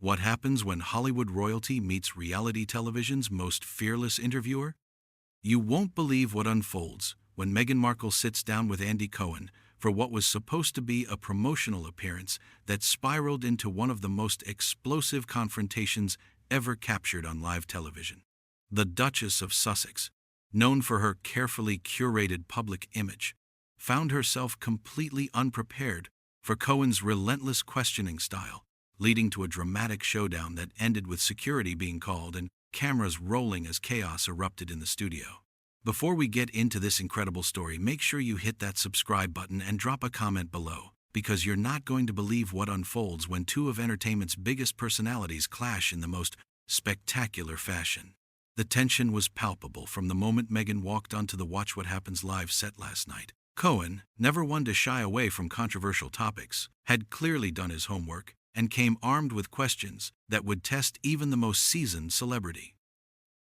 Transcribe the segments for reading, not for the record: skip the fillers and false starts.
What happens when Hollywood royalty meets reality television's most fearless interviewer? You won't believe what unfolds when Meghan Markle sits down with Andy Cohen for what was supposed to be a promotional appearance that spiraled into one of the most explosive confrontations ever captured on live television. The Duchess of Sussex, known for her carefully curated public image, found herself completely unprepared for Cohen's relentless questioning style, leading to a dramatic showdown that ended with security being called and cameras rolling as chaos erupted in the studio. Before we get into this incredible story, make sure you hit that subscribe button and drop a comment below, because you're not going to believe what unfolds when two of entertainment's biggest personalities clash in the most spectacular fashion. The tension was palpable from the moment Meghan walked onto the Watch What Happens live set last night. Cohen, never one to shy away from controversial topics, had clearly done his homework and came armed with questions that would test even the most seasoned celebrity.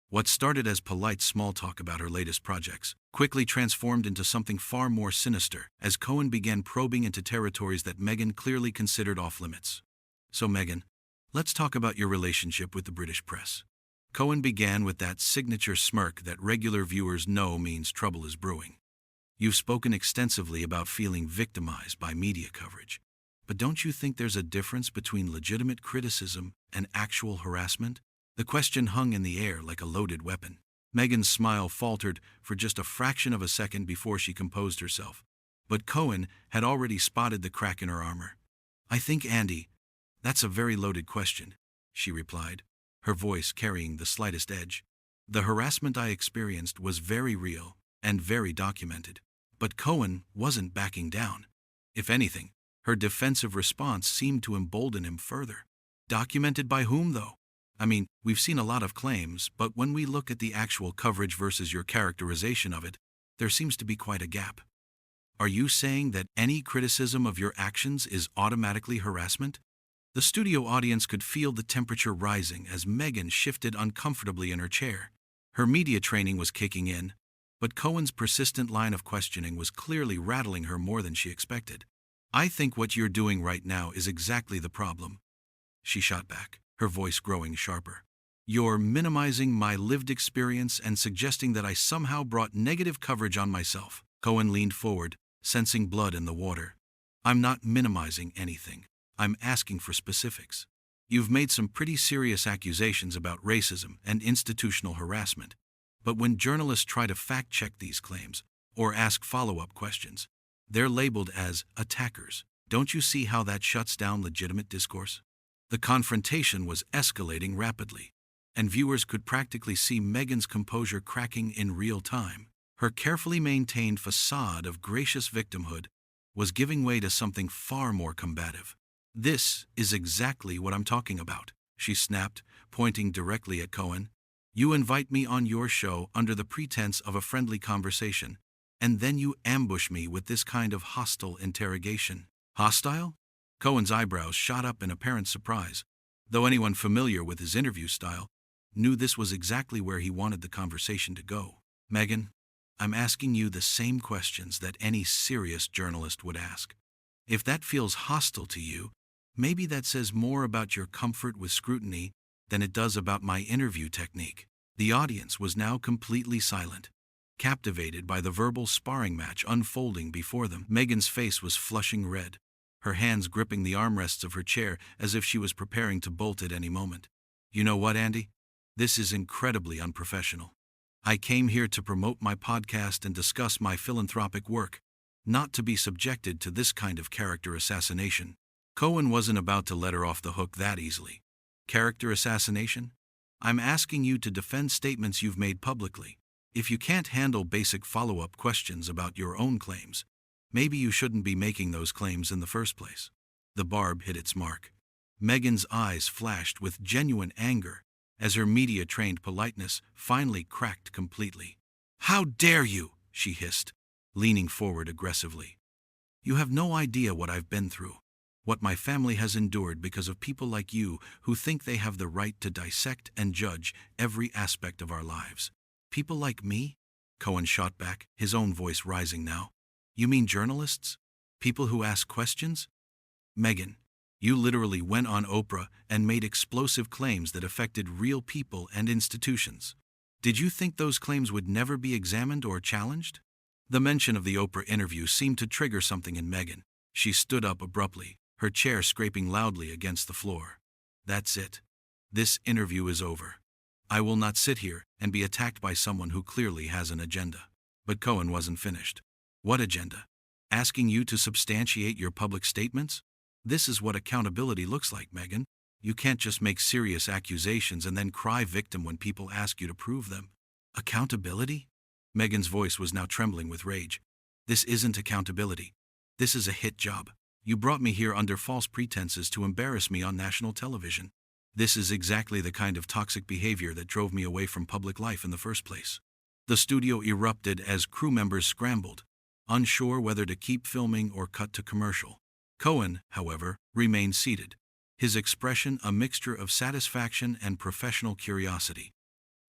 What started as polite small talk about her latest projects quickly transformed into something far more sinister as Cohen began probing into territories that Meghan clearly considered off-limits. So Meghan, let's talk about your relationship with the British press. Cohen began with that signature smirk that regular viewers know means trouble is brewing. You've spoken extensively about feeling victimized by media coverage, but don't you think there's a difference between legitimate criticism and actual harassment? The question hung in the air like a loaded weapon. Meghan's smile faltered for just a fraction of a second before she composed herself. But Cohen had already spotted the crack in her armor. I think, Andy, that's a very loaded question, she replied, her voice carrying the slightest edge. The harassment I experienced was very real and very documented. But Cohen wasn't backing down. If anything, her defensive response seemed to embolden him further. Documented by whom, though? I mean, we've seen a lot of claims, but when we look at the actual coverage versus your characterization of it, there seems to be quite a gap. Are you saying that any criticism of your actions is automatically harassment? The studio audience could feel the temperature rising as Meghan shifted uncomfortably in her chair. Her media training was kicking in, but Cohen's persistent line of questioning was clearly rattling her more than she expected. I think what you're doing right now is exactly the problem, she shot back, her voice growing sharper. You're minimizing my lived experience and suggesting that I somehow brought negative coverage on myself. Cohen leaned forward, sensing blood in the water. I'm not minimizing anything. I'm asking for specifics. You've made some pretty serious accusations about racism and institutional harassment. But when journalists try to fact-check these claims or ask follow-up questions, they're labeled as attackers. Don't you see how that shuts down legitimate discourse? The confrontation was escalating rapidly, and viewers could practically see Meghan's composure cracking in real time. Her carefully maintained facade of gracious victimhood was giving way to something far more combative. This is exactly what I'm talking about, she snapped, pointing directly at Cohen. You invite me on your show under the pretense of a friendly conversation, and then you ambush me with this kind of hostile interrogation. Hostile? Cohen's eyebrows shot up in apparent surprise, though anyone familiar with his interview style knew this was exactly where he wanted the conversation to go. Meghan, I'm asking you the same questions that any serious journalist would ask. If that feels hostile to you, maybe that says more about your comfort with scrutiny than it does about my interview technique. The audience was now completely silent, captivated by the verbal sparring match unfolding before them. Meghan's face was flushing red, her hands gripping the armrests of her chair as if she was preparing to bolt at any moment. You know what, Andy? This is incredibly unprofessional. I came here to promote my podcast and discuss my philanthropic work, not to be subjected to this kind of character assassination. Cohen wasn't about to let her off the hook that easily. Character assassination? I'm asking you to defend statements you've made publicly. If you can't handle basic follow-up questions about your own claims, maybe you shouldn't be making those claims in the first place. The barb hit its mark. Meghan's eyes flashed with genuine anger as her media-trained politeness finally cracked completely. How dare you, she hissed, leaning forward aggressively. You have no idea what I've been through, what my family has endured because of people like you who think they have the right to dissect and judge every aspect of our lives. People like me? Cohen shot back, his own voice rising now. You mean journalists? People who ask questions? Meghan, You literally went on Oprah and made explosive claims that affected real people and institutions. Did you think those claims would never be examined or challenged? The mention of the Oprah interview seemed to trigger something in Meghan. She stood up abruptly, her chair scraping loudly against the floor. That's it. This interview is over. I will not sit here and be attacked by someone who clearly has an agenda. But Cohen wasn't finished. What agenda? Asking you to substantiate your public statements? This is what accountability looks like, Meghan. You can't just make serious accusations and then cry victim when people ask you to prove them. Accountability? Meghan's voice was now trembling with rage. This isn't accountability. This is a hit job. You brought me here under false pretenses to embarrass me on national television. This is exactly the kind of toxic behavior that drove me away from public life in the first place. The studio erupted as crew members scrambled, unsure whether to keep filming or cut to commercial. Cohen, however, remained seated, his expression a mixture of satisfaction and professional curiosity.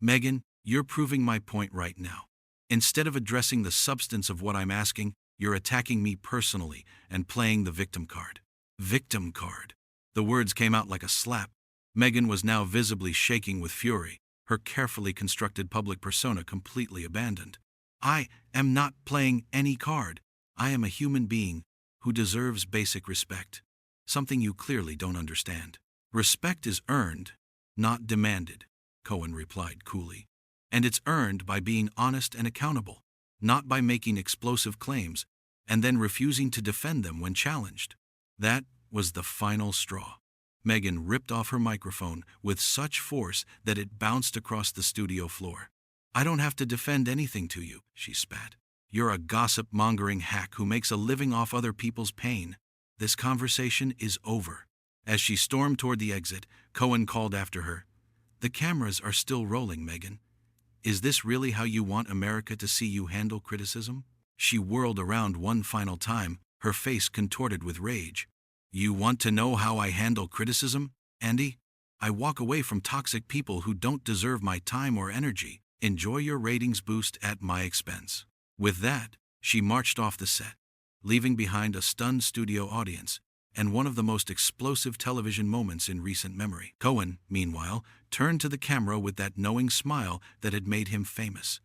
Meghan, you're proving my point right now. Instead of addressing the substance of what I'm asking, you're attacking me personally and playing the victim card. Victim card. The words came out like a slap. Meghan was now visibly shaking with fury, her carefully constructed public persona completely abandoned. I am not playing any card. I am a human being who deserves basic respect. Something you clearly don't understand. Respect is earned, not demanded, Cohen replied coolly. And it's earned by being honest and accountable, not by making explosive claims and then refusing to defend them when challenged. That was the final straw. Meghan ripped off her microphone with such force that it bounced across the studio floor. I don't have to defend anything to you, she spat. You're a gossip-mongering hack who makes a living off other people's pain. This conversation is over. As she stormed toward the exit, Cohen called after her. The cameras are still rolling, Meghan. Is this really how you want America to see you handle criticism? She whirled around one final time, her face contorted with rage. You want to know how I handle criticism, Andy? I walk away from toxic people who don't deserve my time or energy. Enjoy your ratings boost at my expense. With that, she marched off the set, leaving behind a stunned studio audience and one of the most explosive television moments in recent memory. Cohen, meanwhile, turned to the camera with that knowing smile that had made him famous,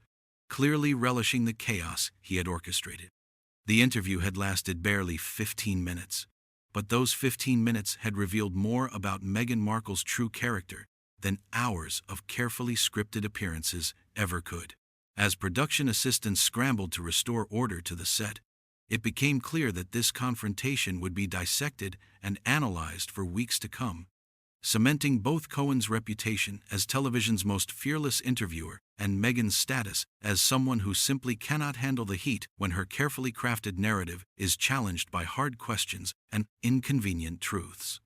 clearly relishing the chaos he had orchestrated. The interview had lasted barely 15 minutes, but those 15 minutes had revealed more about Meghan Markle's true character than hours of carefully scripted appearances ever could. As production assistants scrambled to restore order to the set, it became clear that this confrontation would be dissected and analyzed for weeks to come, cementing both Cohen's reputation as television's most fearless interviewer and Meghan's status as someone who simply cannot handle the heat when her carefully crafted narrative is challenged by hard questions and inconvenient truths.